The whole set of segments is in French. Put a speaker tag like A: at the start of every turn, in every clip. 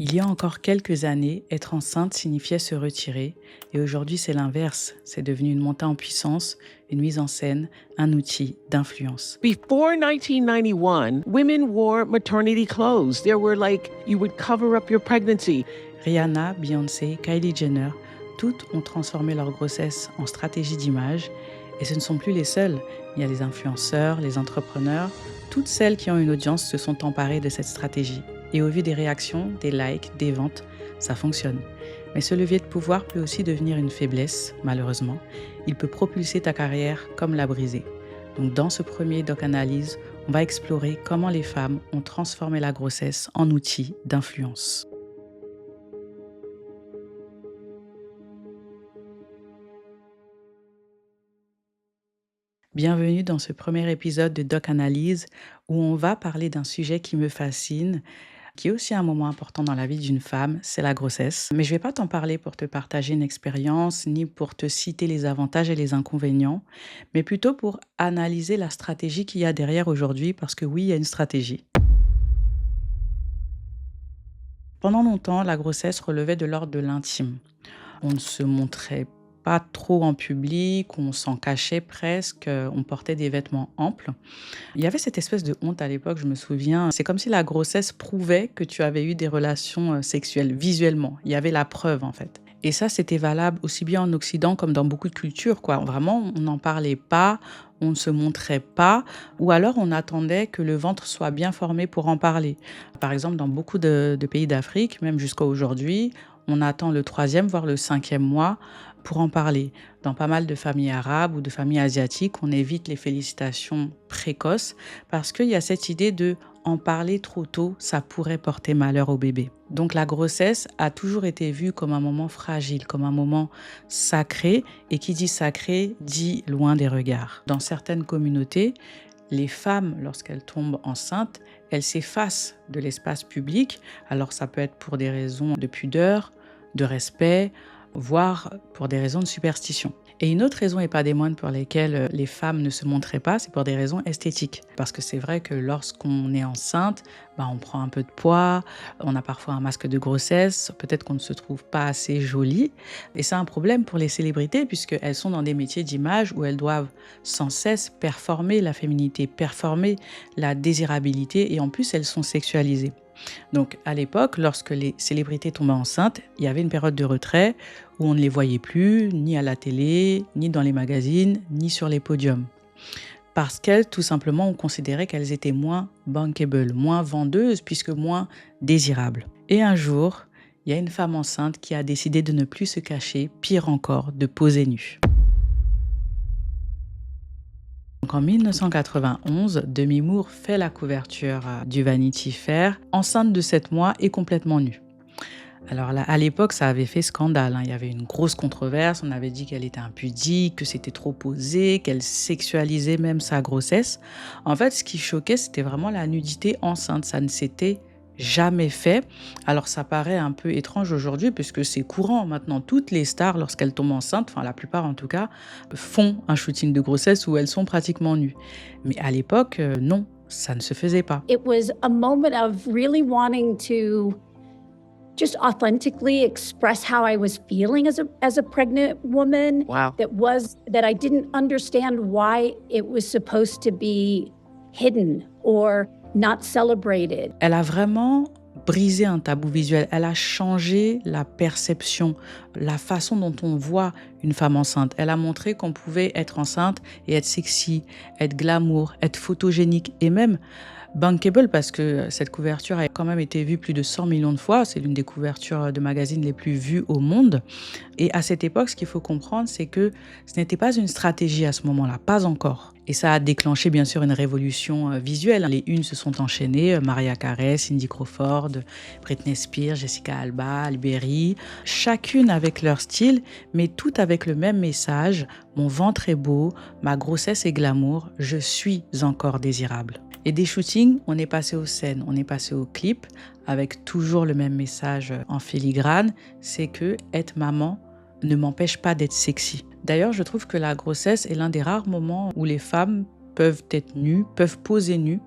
A: Il y a encore quelques années, être enceinte signifiait se retirer, et aujourd'hui c'est l'inverse. C'est devenu une montée en puissance, une mise en scène, un outil d'influence.
B: Before 1991, women wore maternity clothes. There were you would cover up your pregnancy.
A: Rihanna, Beyoncé, Kylie Jenner, toutes ont transformé leur grossesse en stratégie d'image, et ce ne sont plus les seules. Il y a les influenceurs, les entrepreneurs, toutes celles qui ont une audience se sont emparées de cette stratégie. Et au vu des réactions, des likes, des ventes, ça fonctionne. Mais ce levier de pouvoir peut aussi devenir une faiblesse, malheureusement. Il peut propulser ta carrière comme la briser. Donc dans ce premier Doc Analyse, on va explorer comment les femmes ont transformé la grossesse en outil d'influence. Bienvenue dans ce premier épisode de Doc Analyse où on va parler d'un sujet qui me fascine, qui est aussi un moment important dans la vie d'une femme, c'est la grossesse. Mais je ne vais pas t'en parler pour te partager une expérience, ni pour te citer les avantages et les inconvénients, mais plutôt pour analyser la stratégie qu'il y a derrière aujourd'hui, parce que oui, il y a une stratégie. Pendant longtemps, la grossesse relevait de l'ordre de l'intime. On ne se montrait pas trop en public, on s'en cachait presque, on portait des vêtements amples. Il y avait cette espèce de honte à l'époque, je me souviens. C'est comme si la grossesse prouvait que tu avais eu des relations sexuelles visuellement. Il y avait la preuve en fait. Et ça, c'était valable aussi bien en Occident comme dans beaucoup de cultures, quoi. Vraiment, on n'en parlait pas, on ne se montrait pas, ou alors on attendait que le ventre soit bien formé pour en parler. Par exemple, dans beaucoup de pays d'Afrique, même jusqu'à aujourd'hui, on attend le 3e, voire le 5e mois pour en parler. Dans pas mal de familles arabes ou de familles asiatiques, on évite les félicitations précoces parce qu'il y a cette idée de en parler trop tôt, ça pourrait porter malheur au bébé. Donc la grossesse a toujours été vue comme un moment fragile, comme un moment sacré, et qui dit sacré dit loin des regards. Dans certaines communautés, les femmes, lorsqu'elles tombent enceintes, elles s'effacent de l'espace public. Alors ça peut être pour des raisons de pudeur, de respect, voire pour des raisons de superstition. Et une autre raison, et pas des moindres, pour lesquelles les femmes ne se montraient pas, c'est pour des raisons esthétiques. Parce que c'est vrai que lorsqu'on est enceinte, on prend un peu de poids, on a parfois un masque de grossesse, peut-être qu'on ne se trouve pas assez jolie. Et c'est un problème pour les célébrités, puisqu'elles sont dans des métiers d'image où elles doivent sans cesse performer la féminité, performer la désirabilité, et en plus elles sont sexualisées. Donc à l'époque, lorsque les célébrités tombaient enceintes, il y avait une période de retrait où on ne les voyait plus, ni à la télé, ni dans les magazines, ni sur les podiums. Parce qu'elles, tout simplement, on considérait qu'elles étaient moins bankable, moins vendeuses, puisque moins désirables. Et un jour, il y a une femme enceinte qui a décidé de ne plus se cacher, pire encore, de poser nue. Donc en 1991, Demi Moore fait la couverture du Vanity Fair, enceinte de 7 mois et complètement nue. Alors là, à l'époque, ça avait fait scandale. Il y avait une grosse controverse. On avait dit qu'elle était impudique, que c'était trop osé, qu'elle sexualisait même sa grossesse. En fait, ce qui choquait, c'était vraiment la nudité enceinte. Ça ne s'était jamais fait. Alors ça paraît un peu étrange aujourd'hui puisque c'est courant maintenant. Toutes les stars, lorsqu'elles tombent enceintes, enfin la plupart en tout cas, font un shooting de grossesse où elles sont pratiquement nues. Mais à l'époque, non, ça ne se faisait pas.
C: It was a moment of really wanting to just authentically express how I was feeling as a pregnant woman.
B: Wow.
C: That I didn't understand why it was supposed to be hidden or not celebrated.
A: Elle a vraiment brisé un tabou visuel. Elle a changé la perception, la façon dont on voit une femme enceinte. Elle a montré qu'on pouvait être enceinte et être sexy, être glamour, être photogénique et même bankable, parce que cette couverture a quand même été vue plus de 100 millions de fois. C'est l'une des couvertures de magazines les plus vues au monde. Et à cette époque, ce qu'il faut comprendre, c'est que ce n'était pas une stratégie à ce moment-là, pas encore. Et ça a déclenché bien sûr une révolution visuelle. Les unes se sont enchaînées, Mariah Carey, Cindy Crawford, Britney Spears, Jessica Alba, Halle Berry, chacune avec leur style, mais toutes avec le même message: mon ventre est beau, ma grossesse est glamour, je suis encore désirable. Et des shootings, on est passé aux scènes, on est passé aux clips, avec toujours le même message en filigrane, c'est que être maman ne m'empêche pas d'être sexy. D'ailleurs, je trouve que la grossesse est l'un des rares moments où les femmes peuvent être nues, peuvent poser nues,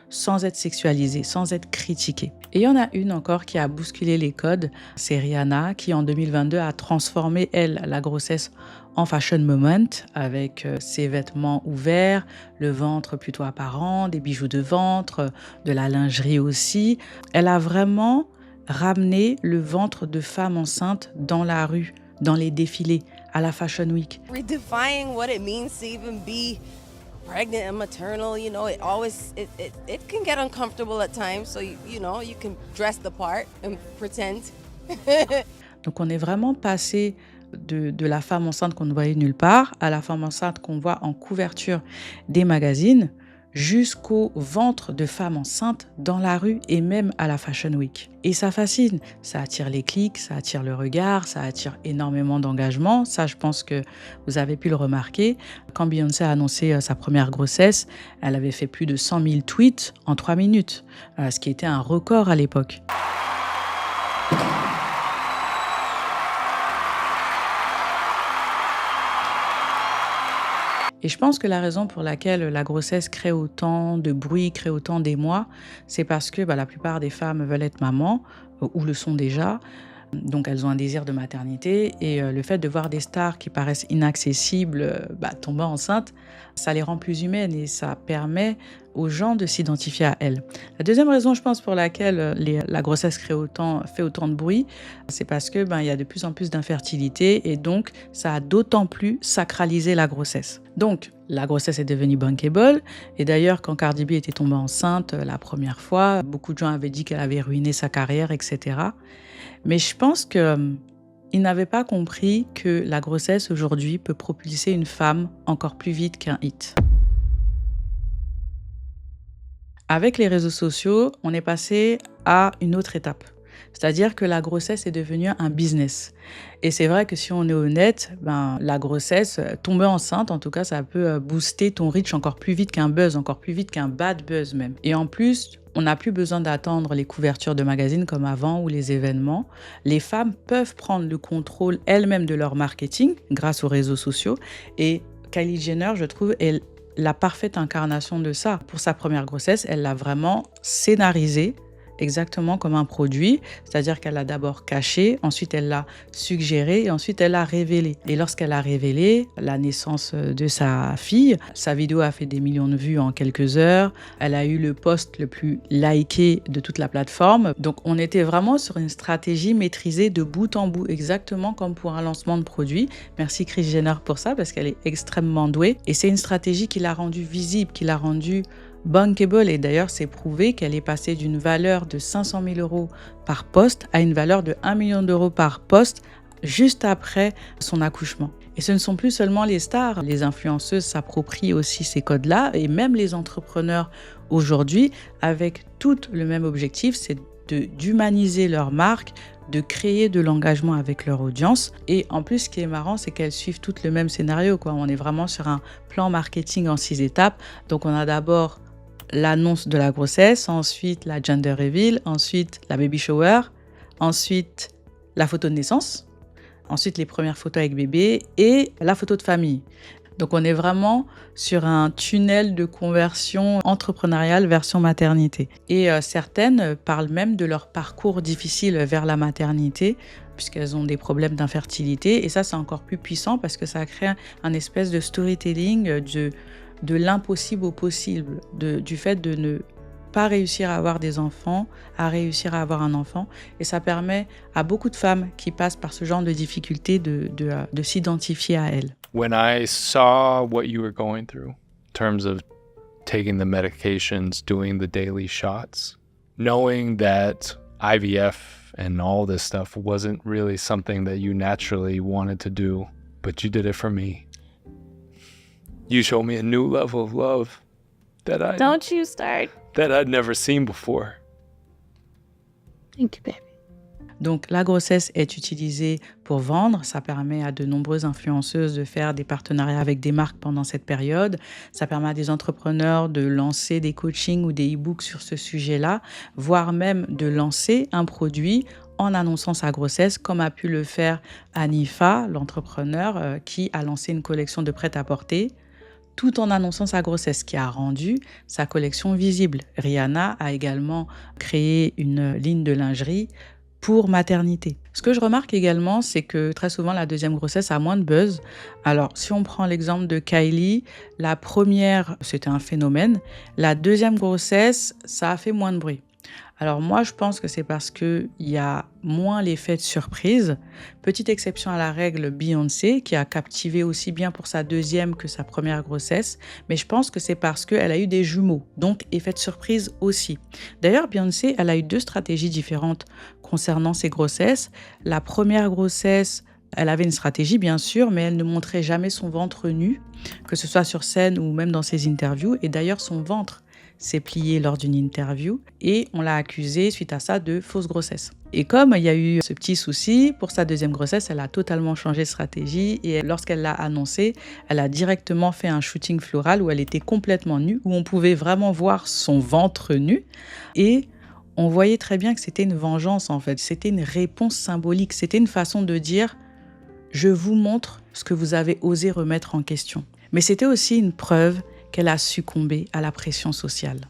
A: sans être sexualisée, sans être critiquée. Et il y en a une encore qui a bousculé les codes, c'est Rihanna qui en 2022 a transformé, elle, la grossesse en fashion moment avec ses vêtements ouverts, le ventre plutôt apparent, des bijoux de ventre, de la lingerie aussi. Elle a vraiment ramené le ventre de femme enceinte dans la rue, dans les défilés, à la Fashion Week.
D: Redefining what it means to even be pregnant and maternal, you know, it can get uncomfortable at times. So, you know, you can dress the part and pretend.
A: Donc on est vraiment passé de la femme enceinte qu'on ne voyait nulle part à la femme enceinte qu'on voit en couverture des magazines jusqu'au ventre de femme enceinte dans la rue et même à la Fashion Week. Et ça fascine, ça attire les clics, ça attire le regard, ça attire énormément d'engagement. Ça, je pense que vous avez pu le remarquer. Quand Beyoncé a annoncé sa première grossesse, elle avait fait plus de 100 000 tweets en 3 minutes, ce qui était un record à l'époque. Et je pense que la raison pour laquelle la grossesse crée autant de bruit, crée autant d'émoi, c'est parce que la plupart des femmes veulent être mamans ou le sont déjà. Donc elles ont un désir de maternité et le fait de voir des stars qui paraissent inaccessibles tomber enceintes, ça les rend plus humaines et ça permet aux gens de s'identifier à elles. La deuxième raison, je pense, pour laquelle la grossesse fait autant de bruit, c'est parce que il y a de plus en plus d'infertilité et donc ça a d'autant plus sacralisé la grossesse. Donc la grossesse est devenue bankable et d'ailleurs quand Cardi B était tombée enceinte la première fois, beaucoup de gens avaient dit qu'elle avait ruiné sa carrière, etc. Mais je pense qu'ils n'avaient pas compris que la grossesse aujourd'hui peut propulser une femme encore plus vite qu'un hit. Avec les réseaux sociaux, on est passé à une autre étape. C'est-à-dire que la grossesse est devenue un business. Et c'est vrai que si on est honnête, la grossesse, tomber enceinte, en tout cas, ça peut booster ton reach encore plus vite qu'un buzz, encore plus vite qu'un bad buzz même. Et en plus, on n'a plus besoin d'attendre les couvertures de magazines comme avant ou les événements. Les femmes peuvent prendre le contrôle elles-mêmes de leur marketing grâce aux réseaux sociaux. Et Kylie Jenner, je trouve, est la parfaite incarnation de ça. Pour sa première grossesse, elle l'a vraiment scénarisé exactement comme un produit, c'est-à-dire qu'elle l'a d'abord caché, ensuite elle l'a suggéré et ensuite elle l'a révélé. Et lorsqu'elle a révélé la naissance de sa fille, sa vidéo a fait des millions de vues en quelques heures, elle a eu le post le plus liké de toute la plateforme. Donc on était vraiment sur une stratégie maîtrisée de bout en bout, exactement comme pour un lancement de produit. Merci Kris Jenner pour ça parce qu'elle est extrêmement douée et c'est une stratégie qui l'a rendue visible, qui l'a rendue bankable et d'ailleurs c'est prouvé qu'elle est passée d'une valeur de 500 000 € par poste à une valeur de 1 million d'euros par poste juste après son accouchement. Et ce ne sont plus seulement les stars, les influenceuses s'approprient aussi ces codes-là et même les entrepreneurs aujourd'hui avec tout le même objectif, c'est d'humaniser leur marque, de créer de l'engagement avec leur audience. Et en plus, ce qui est marrant, c'est qu'elles suivent toutes le même scénario, quoi. On est vraiment sur un plan marketing en 6 étapes. Donc on a d'abord l'annonce de la grossesse, ensuite la gender reveal, ensuite la baby shower, ensuite la photo de naissance, ensuite les premières photos avec bébé et la photo de famille. Donc on est vraiment sur un tunnel de conversion entrepreneuriale version maternité. Et certaines parlent même de leur parcours difficile vers la maternité puisqu'elles ont des problèmes d'infertilité. Et ça, c'est encore plus puissant parce que ça crée un espèce de storytelling de l'impossible au possible, du fait de ne pas réussir à avoir des enfants, à réussir à avoir un enfant. Et ça permet à beaucoup de femmes qui passent par ce genre de difficultés de s'identifier à elles.
E: When I saw what you were going through in terms of taking the medications, doing the daily shots, knowing that IVF and all this stuff wasn't really something that you naturally wanted to do, but you did it for me. You showed me a new level of love that
F: Don't you start.
E: That I'd never seen before.
F: Thank you, baby.
A: Donc la grossesse est utilisée pour vendre, ça permet à de nombreuses influenceuses de faire des partenariats avec des marques pendant cette période, ça permet à des entrepreneurs de lancer des coachings ou des e-books sur ce sujet-là, voire même de lancer un produit en annonçant sa grossesse, comme a pu le faire Anifa, l'entrepreneur qui a lancé une collection de prêt-à-porter tout en annonçant sa grossesse, qui a rendu sa collection visible. Rihanna a également créé une ligne de lingerie pour maternité. Ce que je remarque également, c'est que très souvent, la deuxième grossesse a moins de buzz. Alors, si on prend l'exemple de Kylie, la première, c'était un phénomène. La deuxième grossesse, ça a fait moins de bruit. Alors moi, je pense que c'est parce qu'il y a moins l'effet de surprise. Petite exception à la règle, Beyoncé, qui a captivé aussi bien pour sa deuxième que sa première grossesse. Mais je pense que c'est parce qu'elle a eu des jumeaux, donc effet de surprise aussi. D'ailleurs, Beyoncé, elle a eu 2 stratégies différentes concernant ses grossesses. La première grossesse, elle avait une stratégie, bien sûr, mais elle ne montrait jamais son ventre nu, que ce soit sur scène ou même dans ses interviews. Et d'ailleurs, son ventre s'est plié lors d'une interview et on l'a accusée suite à ça de fausse grossesse. Et comme il y a eu ce petit souci, pour sa deuxième grossesse, elle a totalement changé de stratégie et lorsqu'elle l'a annoncé, elle a directement fait un shooting floral où elle était complètement nue, où on pouvait vraiment voir son ventre nu et on voyait très bien que c'était une vengeance en fait, c'était une réponse symbolique, c'était une façon de dire « je vous montre ce que vous avez osé remettre en question ». Mais c'était aussi une preuve qu'elle a succombé à la pression sociale.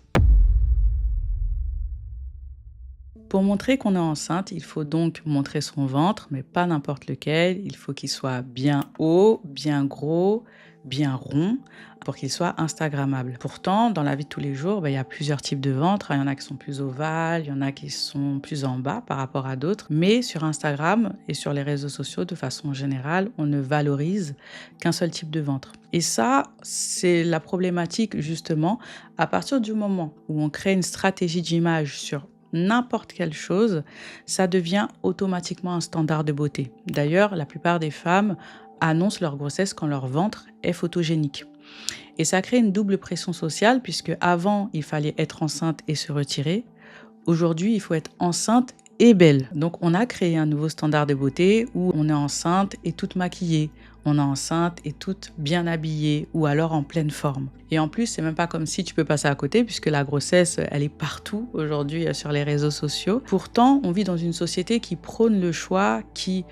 A: Pour montrer qu'on est enceinte, il faut donc montrer son ventre, mais pas n'importe lequel. Il faut qu'il soit bien haut, bien gros, bien rond, pour qu'il soit instagrammable. Pourtant, dans la vie de tous les jours, il y a plusieurs types de ventres. Il y en a qui sont plus ovales, il y en a qui sont plus en bas par rapport à d'autres. Mais sur Instagram et sur les réseaux sociaux, de façon générale, on ne valorise qu'un seul type de ventre. Et ça, c'est la problématique justement. À partir du moment où on crée une stratégie d'image sur n'importe quelle chose, ça devient automatiquement un standard de beauté. D'ailleurs, la plupart des femmes annoncent leur grossesse quand leur ventre est photogénique. Et ça crée une double pression sociale puisque avant, il fallait être enceinte et se retirer. Aujourd'hui, il faut être enceinte et belle. Donc, on a créé un nouveau standard de beauté où on est enceinte et toute maquillée. On est enceinte et toute bien habillée ou alors en pleine forme. Et en plus, c'est même pas comme si tu peux passer à côté puisque la grossesse, elle est partout aujourd'hui sur les réseaux sociaux. Pourtant, on vit dans une société qui prône le choix, qui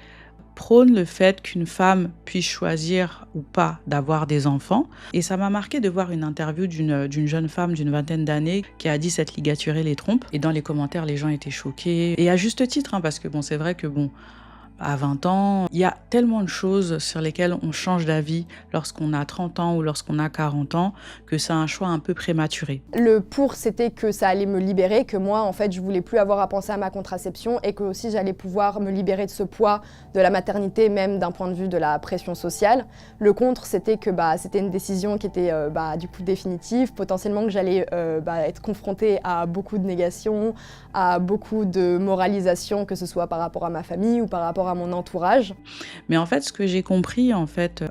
A: prône le fait qu'une femme puisse choisir ou pas d'avoir des enfants. Et ça m'a marqué de voir une interview d'une jeune femme d'une vingtaine d'années qui a dit s'être ligaturée les trompes. Et dans les commentaires, les gens étaient choqués. Et à juste titre, parce que c'est vrai que à 20 ans, il y a tellement de choses sur lesquelles on change d'avis lorsqu'on a 30 ans ou lorsqu'on a 40 ans que c'est un choix un peu prématuré.
F: Le pour, c'était que ça allait me libérer, que moi, en fait, je voulais plus avoir à penser à ma contraception et que aussi j'allais pouvoir me libérer de ce poids de la maternité, même d'un point de vue de la pression sociale. Le contre, c'était que c'était une décision qui était du coup définitive, potentiellement que j'allais être confrontée à beaucoup de négations, à beaucoup de moralisation, que ce soit par rapport à ma famille ou par rapport à mon entourage.
A: Mais en fait, ce que j'ai compris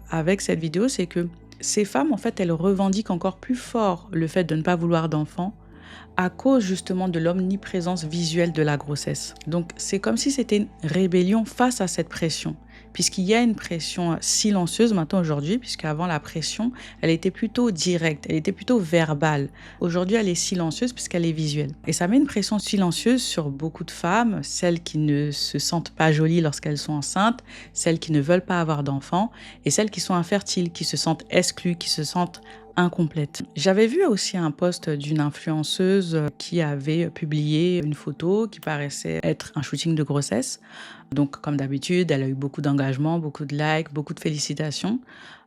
A: avec cette vidéo, c'est que ces femmes, elles revendiquent encore plus fort le fait de ne pas vouloir d'enfants à cause justement de l'omniprésence visuelle de la grossesse. Donc, c'est comme si c'était une rébellion face à cette pression, puisqu'il y a une pression silencieuse maintenant aujourd'hui, puisqu'avant la pression, elle était plutôt directe, elle était plutôt verbale. Aujourd'hui, elle est silencieuse puisqu'elle est visuelle. Et ça met une pression silencieuse sur beaucoup de femmes, celles qui ne se sentent pas jolies lorsqu'elles sont enceintes, celles qui ne veulent pas avoir d'enfants, et celles qui sont infertiles, qui se sentent exclues, qui se sentent incomplète. J'avais vu aussi un post d'une influenceuse qui avait publié une photo qui paraissait être un shooting de grossesse. Donc, comme d'habitude, elle a eu beaucoup d'engagement, beaucoup de likes, beaucoup de félicitations.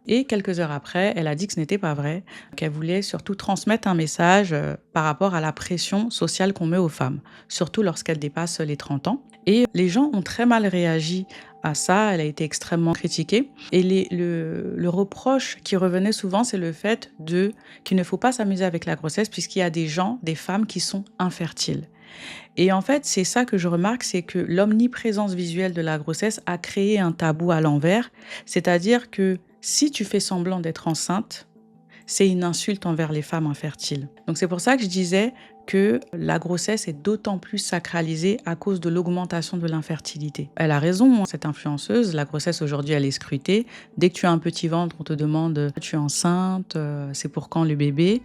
A: Et quelques heures après, elle a dit que ce n'était pas vrai, qu'elle voulait surtout transmettre un message par rapport à la pression sociale qu'on met aux femmes, surtout lorsqu'elles dépassent les 30 ans. Et les gens ont très mal réagi à ça, elle a été extrêmement critiquée. Et le reproche qui revenait souvent, c'est le fait qu'il ne faut pas s'amuser avec la grossesse puisqu'il y a des femmes qui sont infertiles. Et en fait, c'est ça que je remarque, c'est que l'omniprésence visuelle de la grossesse a créé un tabou à l'envers, c'est-à-dire que si tu fais semblant d'être enceinte, c'est une insulte envers les femmes infertiles. Donc c'est pour ça que je disais que la grossesse est d'autant plus sacralisée à cause de l'augmentation de l'infertilité. Elle a raison, cette influenceuse, la grossesse aujourd'hui elle est scrutée. Dès que tu as un petit ventre, on te demande « tu es enceinte, c'est pour quand le bébé ?»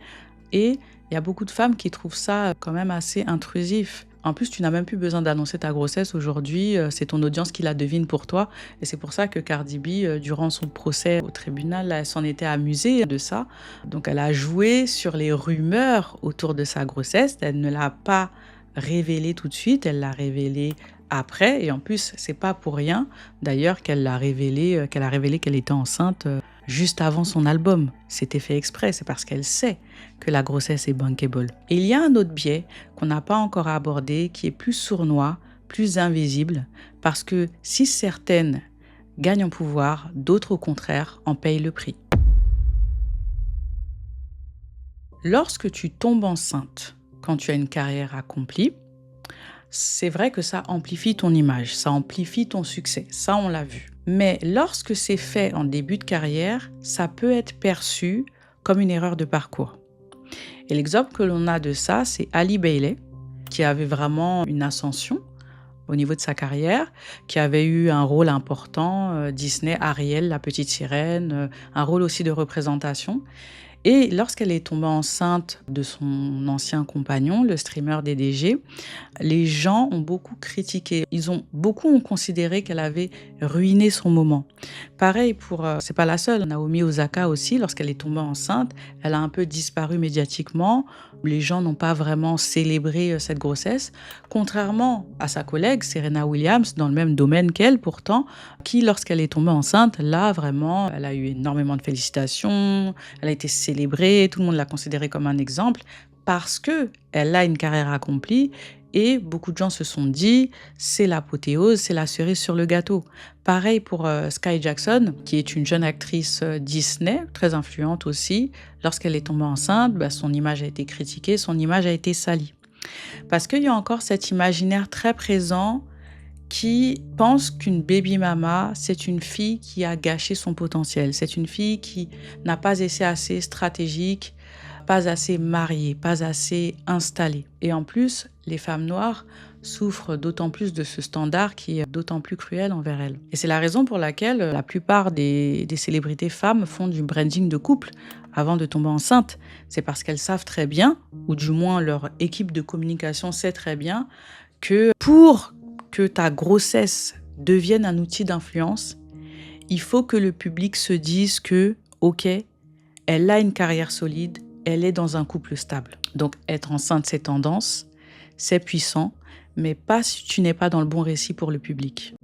A: Et il y a beaucoup de femmes qui trouvent ça quand même assez intrusif. En plus, tu n'as même plus besoin d'annoncer ta grossesse aujourd'hui. C'est ton audience qui la devine pour toi. Et c'est pour ça que Cardi B, durant son procès au tribunal, là, elle s'en était amusée de ça. Donc, elle a joué sur les rumeurs autour de sa grossesse. Elle ne l'a pas révélé tout de suite. Elle l'a révélé après. Et en plus, c'est pas pour rien, d'ailleurs, qu'elle a révélé qu'elle était enceinte juste avant son album. C'était fait exprès, c'est parce qu'elle sait que la grossesse est bankable. Et il y a un autre biais qu'on n'a pas encore abordé, qui est plus sournois, plus invisible, parce que si certaines gagnent en pouvoir, d'autres au contraire en payent le prix. Lorsque tu tombes enceinte, quand tu as une carrière accomplie, c'est vrai que ça amplifie ton image, ça amplifie ton succès, ça on l'a vu. Mais lorsque c'est fait en début de carrière, ça peut être perçu comme une erreur de parcours. Et l'exemple que l'on a de ça, c'est Halle Bailey, qui avait vraiment une ascension au niveau de sa carrière, qui avait eu un rôle important, Disney, Ariel, la petite sirène, un rôle aussi de représentation. Et lorsqu'elle est tombée enceinte de son ancien compagnon, le streamer DDG, les gens ont beaucoup critiqué. Beaucoup ont considéré qu'elle avait ruiné son moment. Pareil c'est pas la seule, Naomi Osaka aussi, lorsqu'elle est tombée enceinte, elle a un peu disparu médiatiquement. Les gens n'ont pas vraiment célébré cette grossesse, contrairement à sa collègue Serena Williams, dans le même domaine qu'elle pourtant, qui lorsqu'elle est tombée enceinte, là vraiment, elle a eu énormément de félicitations, elle a été célébrée, tout le monde l'a considérée comme un exemple, parce qu'elle a une carrière accomplie. Et beaucoup de gens se sont dit, c'est l'apothéose, c'est la cerise sur le gâteau. Pareil pour Sky Jackson, qui est une jeune actrice Disney, très influente aussi. Lorsqu'elle est tombée enceinte, son image a été critiquée, son image a été salie. Parce qu'il y a encore cet imaginaire très présent qui pense qu'une baby mama, c'est une fille qui a gâché son potentiel. C'est une fille qui n'a pas été assez stratégique, pas assez mariée, pas assez installée. Et en plus, les femmes noires souffrent d'autant plus de ce standard qui est d'autant plus cruel envers elles. Et c'est la raison pour laquelle la plupart des célébrités femmes font du branding de couple avant de tomber enceinte. C'est parce qu'elles savent très bien, ou du moins leur équipe de communication sait très bien, que pour que ta grossesse devienne un outil d'influence, il faut que le public se dise que, ok, elle a une carrière solide, elle est dans un couple stable. Donc être enceinte, c'est tendance, c'est puissant, mais pas si tu n'es pas dans le bon récit pour le public.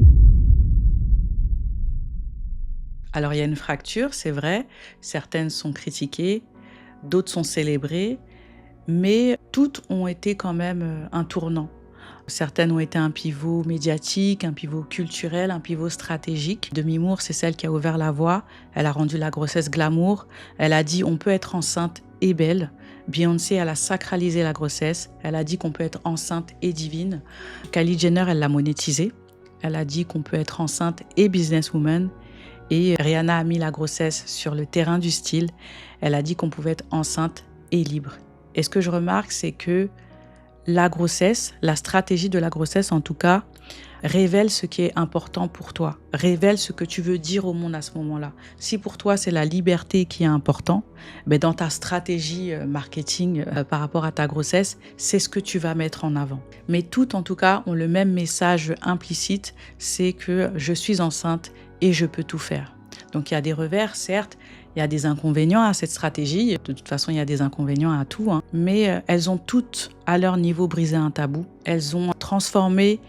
A: Alors il y a une fracture, c'est vrai, certaines sont critiquées, d'autres sont célébrées, mais toutes ont été quand même un tournant. Certaines ont été un pivot médiatique, un pivot culturel, un pivot stratégique. Demi Moore, c'est celle qui a ouvert la voie. Elle a rendu la grossesse glamour. Elle a dit on peut être enceinte et belle. Beyoncé, elle a sacralisé la grossesse. Elle a dit qu'on peut être enceinte et divine. Kylie Jenner, elle l'a monétisé. Elle a dit qu'on peut être enceinte et businesswoman. Et Rihanna a mis la grossesse sur le terrain du style. Elle a dit qu'on pouvait être enceinte et libre. Et ce que je remarque, c'est que la grossesse, la stratégie de la grossesse en tout cas, révèle ce qui est important pour toi, révèle ce que tu veux dire au monde à ce moment-là. Si pour toi c'est la liberté qui est important, dans ta stratégie marketing par rapport à ta grossesse, c'est ce que tu vas mettre en avant. Mais toutes en tout cas ont le même message implicite, c'est que je suis enceinte et je peux tout faire. Donc il y a des revers, certes, il y a des inconvénients à cette stratégie. De toute façon, il y a des inconvénients à tout. Mais elles ont toutes, à leur niveau, brisé un tabou. Elles ont transformé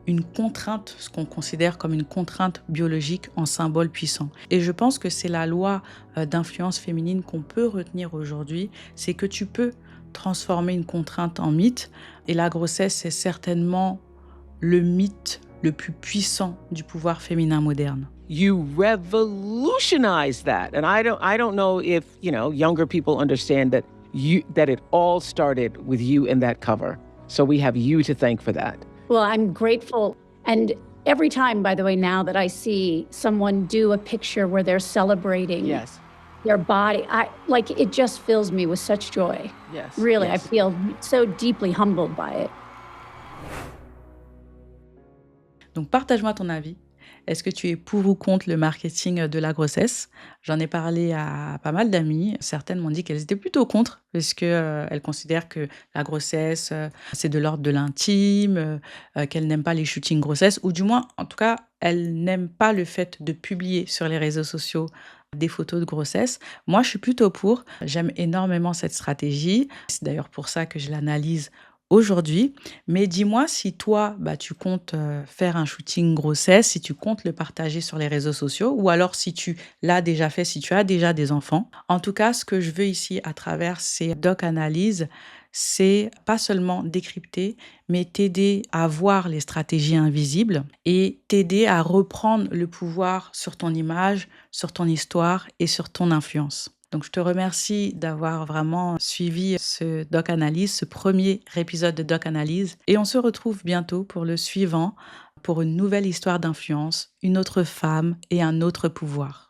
A: une contrainte, ce qu'on considère comme une contrainte biologique, en symbole puissant. Et je pense que c'est la loi d'influence féminine qu'on peut retenir aujourd'hui. C'est que tu peux transformer une contrainte en mythe. Et la grossesse, c'est certainement le mythe le plus puissant du pouvoir féminin moderne.
B: You revolutionized that. And I don't know if, younger people understand that it all started with you in that cover. So we have you to thank for that.
C: Well, I'm grateful. And every time, by the way, now that I see someone do a picture where they're celebrating their body, it just fills me with such joy.
B: Yes.
C: Really,
B: yes.
C: I feel so deeply humbled by it.
A: Donc partage-moi ton avis. Est-ce que tu es pour ou contre le marketing de la grossesse? J'en ai parlé à pas mal d'amies. Certaines m'ont dit qu'elles étaient plutôt contre parce que, elles considèrent que la grossesse, c'est de l'ordre de l'intime, qu'elles n'aiment pas les shootings grossesse ou du moins, en tout cas, elles n'aiment pas le fait de publier sur les réseaux sociaux des photos de grossesse. Moi, je suis plutôt pour. J'aime énormément cette stratégie. C'est d'ailleurs pour ça que je l'analyse aujourd'hui. Mais dis-moi si toi, bah, tu comptes faire un shooting grossesse, si tu comptes le partager sur les réseaux sociaux, ou alors si tu l'as déjà fait, si tu as déjà des enfants. En tout cas, ce que je veux ici à travers ces doc analyses, c'est pas seulement décrypter, mais t'aider à voir les stratégies invisibles et t'aider à reprendre le pouvoir sur ton image, sur ton histoire et sur ton influence. Donc, je te remercie d'avoir vraiment suivi ce Doc Analyse, ce premier épisode de Doc Analyse. Et on se retrouve bientôt pour le suivant, pour une nouvelle histoire d'influence, une autre femme et un autre pouvoir.